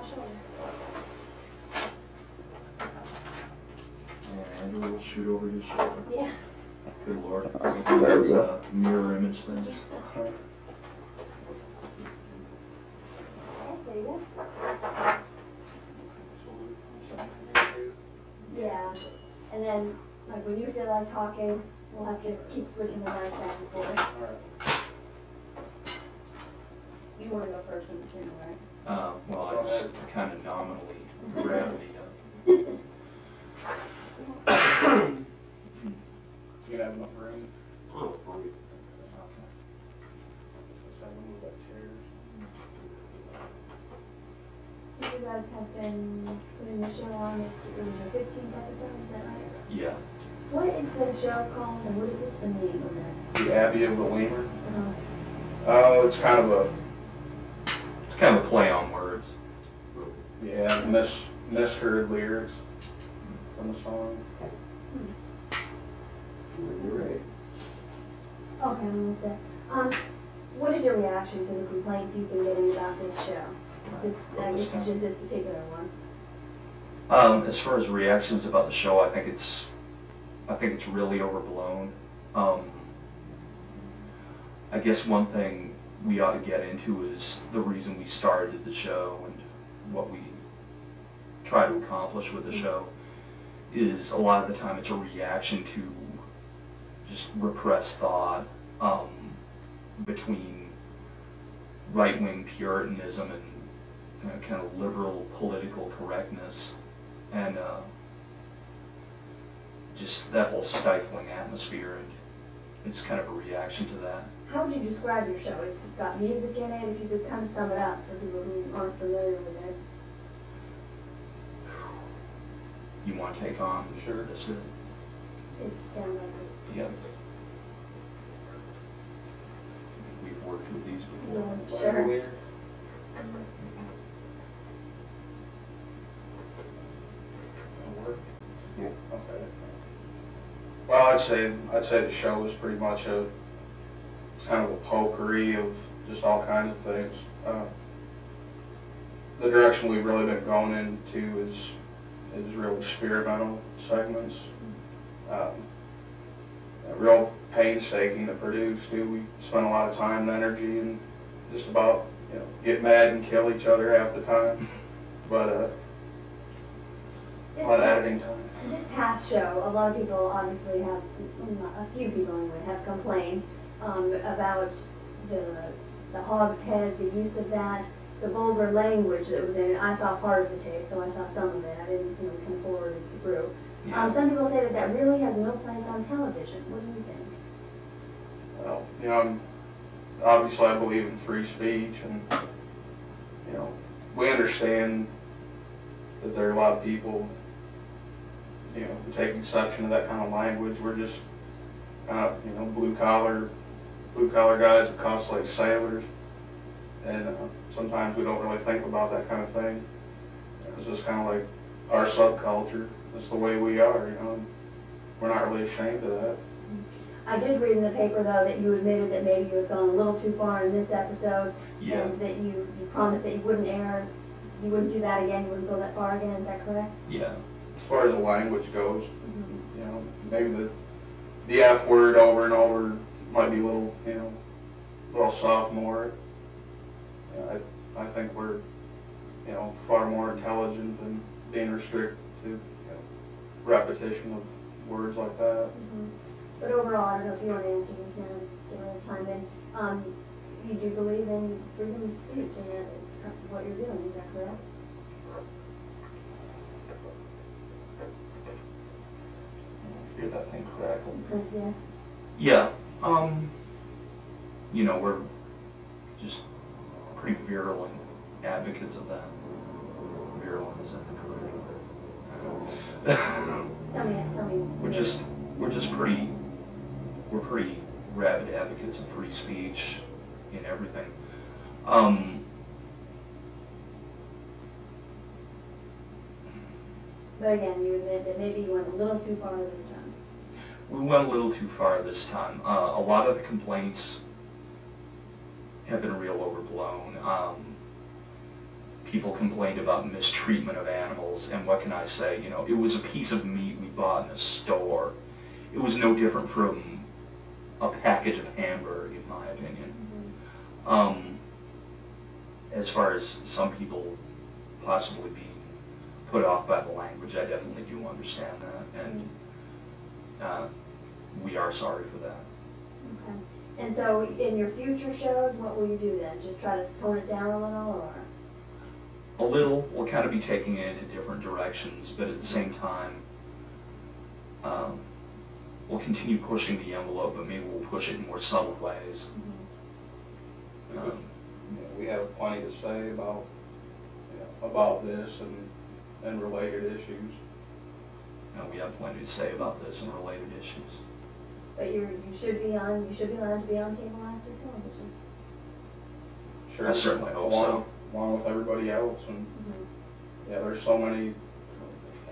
my shoulder. And we'll shoot over your shoulder. Yeah. Good Lord. There's a mirror image thing. Okay, there you go. Yeah. And then, like, when you feel like talking, we'll have to keep switching the mics back and forth. You want to go first when it's in, right? Well, I just kind of nominally grab the. You have enough room? Okay. Let's have them move that chairs. So you guys have been putting the show on, it was your 15th episode, is that right? Yeah. What is the show called, and what's the name of it? The Abbey of the Lemur. Uh-huh. It's kind of a play on words. misheard lyrics from the song. You're right. Okay, I'm almost there. What is your reaction to the complaints you've been getting about this show? I guess it's just this particular one. As far as reactions about the show, I think it's really overblown. I guess one thing we ought to get into is the reason we started the show and what we try to accomplish with the show. Is a lot of the time it's a reaction to just repressed thought between right-wing Puritanism and kind of liberal political correctness, and just that whole stifling atmosphere, and it's kind of a reaction to that. How would you describe your show? It's got music in it, if you could kind of sum it up for people who aren't familiar with it. You want to take on? Sure. This? It's down like Yeah. We've worked with these before. Yeah, sure. Yeah. Okay. Well, I'd say the show is pretty much it's kind of a potpourri of just all kinds of things. The direction we've really been going into is really experimental segments. Real painstaking to produce too. We spend a lot of time and energy and just about get mad and kill each other half the time, but a lot of editing time. This past show, a lot of people obviously have, a few people anyway, have complained about the hog's head, the use of that, the vulgar language that was in it. I saw part of the tape, so I saw some of it. I didn't come forward and through. Yeah. Some people say that really has no place on television. What do you think? Well, obviously I believe in free speech, and we understand that there are a lot of people who take exception to that kind of language. We're just blue collar guys that cost like sailors, and sometimes we don't really think about that kind of thing. It's just kind of like our subculture. That's the way we are, We're not really ashamed of that. I did read in the paper, though, that you admitted that maybe you had gone a little too far in this episode, Yeah. and that you promised that you wouldn't do that again, you wouldn't go that far again. Is that correct? Yeah. As far as the language goes, maybe the F word over and over might be a little sophomore. I think we're, far more intelligent than being restricted to, repetition of words like that. But overall, I don't know if you want to answer this now, get a little time in. You do believe in freedom of speech, and that it's what you're doing. Is that correct? Hear that thing crackle? Yeah. Yeah. We're just pretty virulent advocates of that. Virulent, is that the correct word? Tell me. We're pretty rabid advocates of free speech in everything. But again, you admit that maybe you went a little too far this time. We went a little too far this time. A lot of the complaints have been real overblown. people complained about mistreatment of animals, and what can I say? You know, it was a piece of meat we bought in a store. It was no different from a package of hamburger, in my opinion. As far as some people possibly being put off by the language, I definitely do understand that, and we are sorry for that. Okay. And so in your future shows, what will you do then? Just try to tone it down a little, or? A little. We'll kind of be taking it into different directions, but at the same time, we'll continue pushing the envelope, but maybe we'll push it in more subtle ways. We have plenty to say about this and related issues. And we have plenty to say about this and related issues. But you should be allowed to be on cable access television. Sure. I certainly hope so. Along with everybody else, and yeah, there's so many.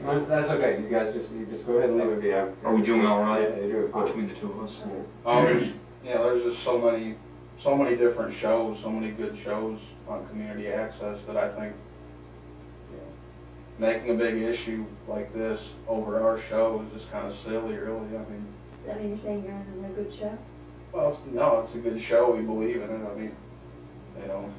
That's okay. You guys just go ahead and leave it be. Are we doing all right? Yeah, you're doing fine. Between the two of us? There's just so many different shows, so many good shows on community access that I think, making a big issue like this over our show is just kind of silly, really. I mean. Does that mean you're saying yours isn't a good show? Well, no, it's a good show. We believe in it. I mean,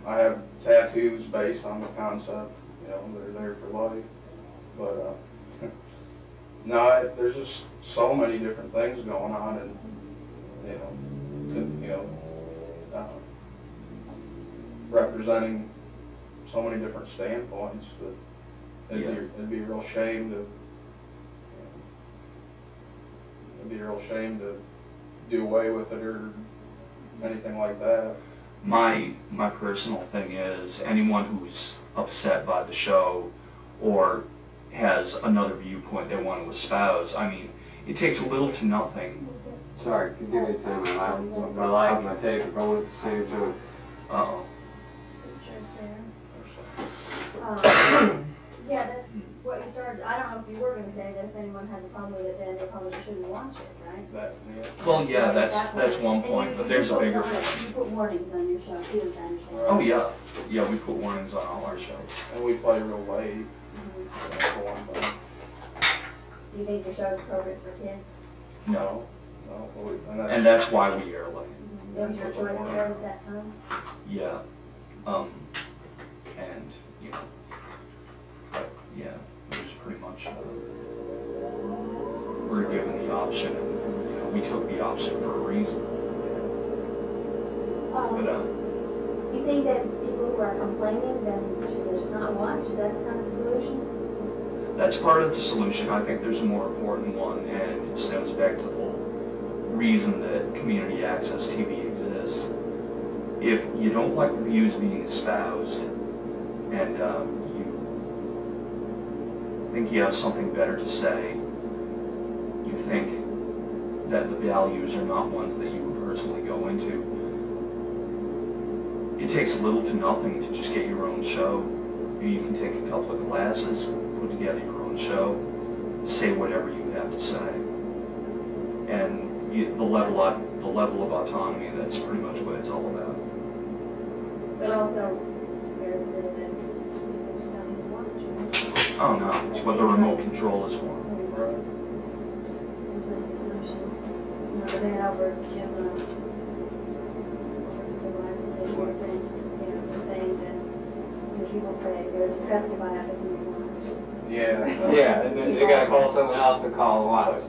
I have tattoos based on the concept. They're there for life. But no, there's just so many different things going on, and representing so many different standpoints that it'd be a real shame to. It'd be a real shame to do away with it or anything like that. My personal thing is, anyone who's upset by the show or has another viewpoint they want to espouse, I mean, it takes little to nothing. Sorry, could you give me a time? My light and my tape are going at the same time. Uh-oh. Yeah, that's what you started. I don't know if you were going to say that if anyone has a problem with it, then they probably shouldn't watch it, right? Well, yeah, that's one point, but there's a bigger point. You put warnings on your show too, as I understand. Oh yeah, we put warnings on all our shows. And we play real late. For one thing. Do you think your show's appropriate for kids? No. No, and that's why we air late. It was your choice to air at that time? Yeah. And, but yeah, it was pretty much, we were given the option, and, we took the option for a reason. But, you think that people who are complaining, then should they just not watch? Is that kind of the solution? That's part of the solution. I think there's a more important one, and it stems back to the whole reason that community access TV exists. If you don't like the views being espoused, and you think you have something better to say, you think that the values are not ones that you would personally go into, it takes little to nothing to just get your own show. You can take a couple of classes, put together your own show, say whatever you have to say, and the level of autonomy, that's pretty much what it's all about. But also, there's that people just don't need to watch, right? Oh no, it's what the remote control is for. Seems like the solution. The man over at Jim, was saying that people say they're disgusted by everything they watch. Yeah. Yeah, and then they gotta call someone else to call and watch. This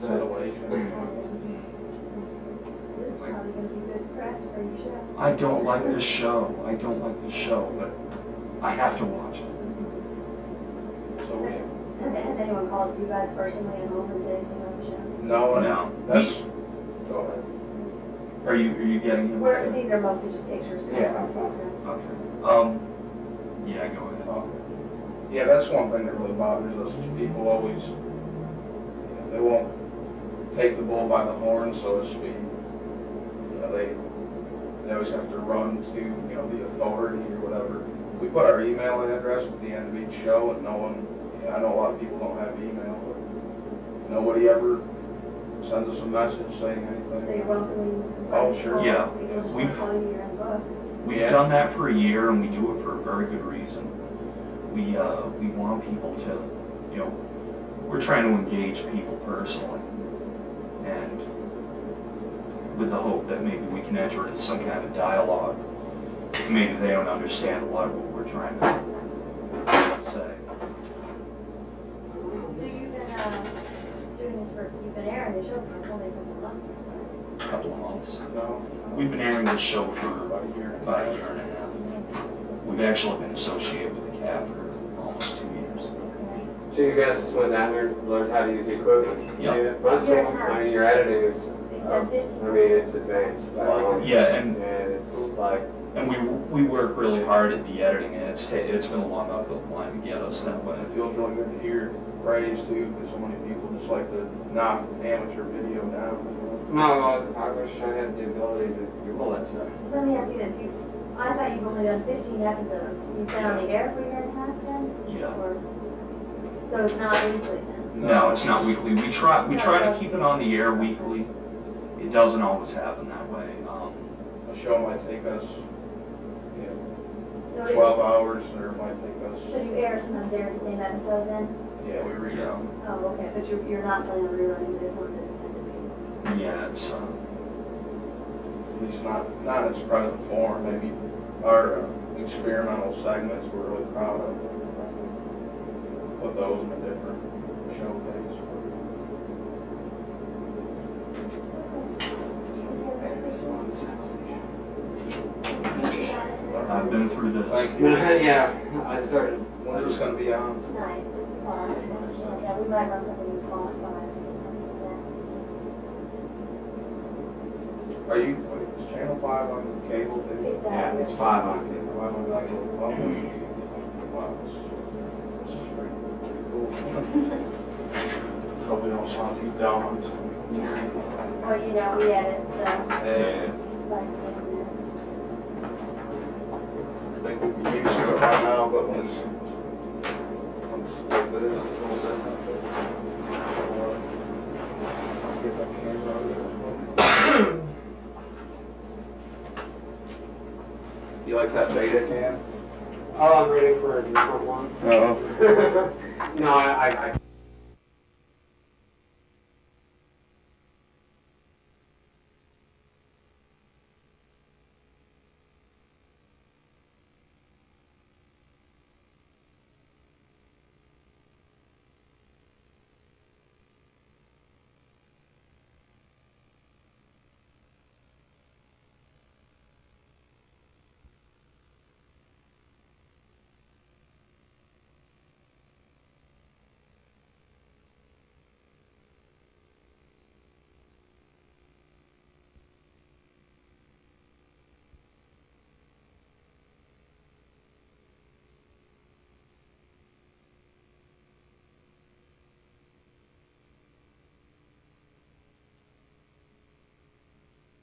This is probably going to be good press for your show. I don't like this show. I don't like this show, but I have to watch it. Has anyone called you guys personally at home and said anything about the show? No. Go ahead. Are you getting him? These are mostly just pictures. Yeah. Okay. Yeah, go ahead. Yeah, that's one thing that really bothers us. Is people always, they won't take the bull by the horn, so to speak. They always have to run to, the authority or whatever. We put our email address at the end of each show, and no one, I know a lot of people don't have email, but nobody ever sends us a message saying anything. So you're welcoming. Oh, sure. Yeah. We've We've done that for a year, and we do it for a very good reason. We want people to, you know, we're trying to engage people personally, and with the hope that maybe we can enter into some kind of dialogue. Maybe they don't understand a lot of what we're trying to say. So you've been doing this you've been airing the show for only a couple of months now, right? A couple of months. No, We've been airing this show for about a year. about a year and a half. We've actually been associated with the CAF for almost 2 years. Okay. So you guys just went down there and learned how to use the equipment? Yeah. That's Year and a cool. half. I mean, your editing is, You've I done 15 mean, it's advanced. Yeah, and it's like, we work really hard at the editing, and it's been a long uphill climb to get us that way. It feels really good to hear praise too, because so many people just like to knock amateur video down. no, I wish I had the ability to do all that stuff. Let me ask you this, I thought you've only done 15 episodes. You've been on the air for a year and a half then? Yeah. Or, so it's not weekly then? No, it's not weekly. We try to keep it on the air weekly. It doesn't always happen that way. A show might take us, So 12 hours, or it might take So us, you sometimes air the same episode then? yeah, we read them. Oh, okay, but you're not planning on rerunning this one that's going to be? Yeah, it's At least not in its present form. Maybe our experimental segments we're really proud of. Put those in a different showcase. I've been through this. Thank you. Yeah, I started. When's this going to be on? Tonight, 6 o'clock. Yeah, we might run something small at 5. Are you, is Channel 5 on cable too? It's Yeah, it's 5 on cable. 5 on cable. Okay. Wow, this is pretty cool. Hope we don't sound too dumb. Well, you know, we edit, so. Hey, It's like, I think we can use it right now, but when it's like this, it's a little different. Get that camera out of there. You like that beta cam? Oh, I'm ready for a different one. Oh. No, I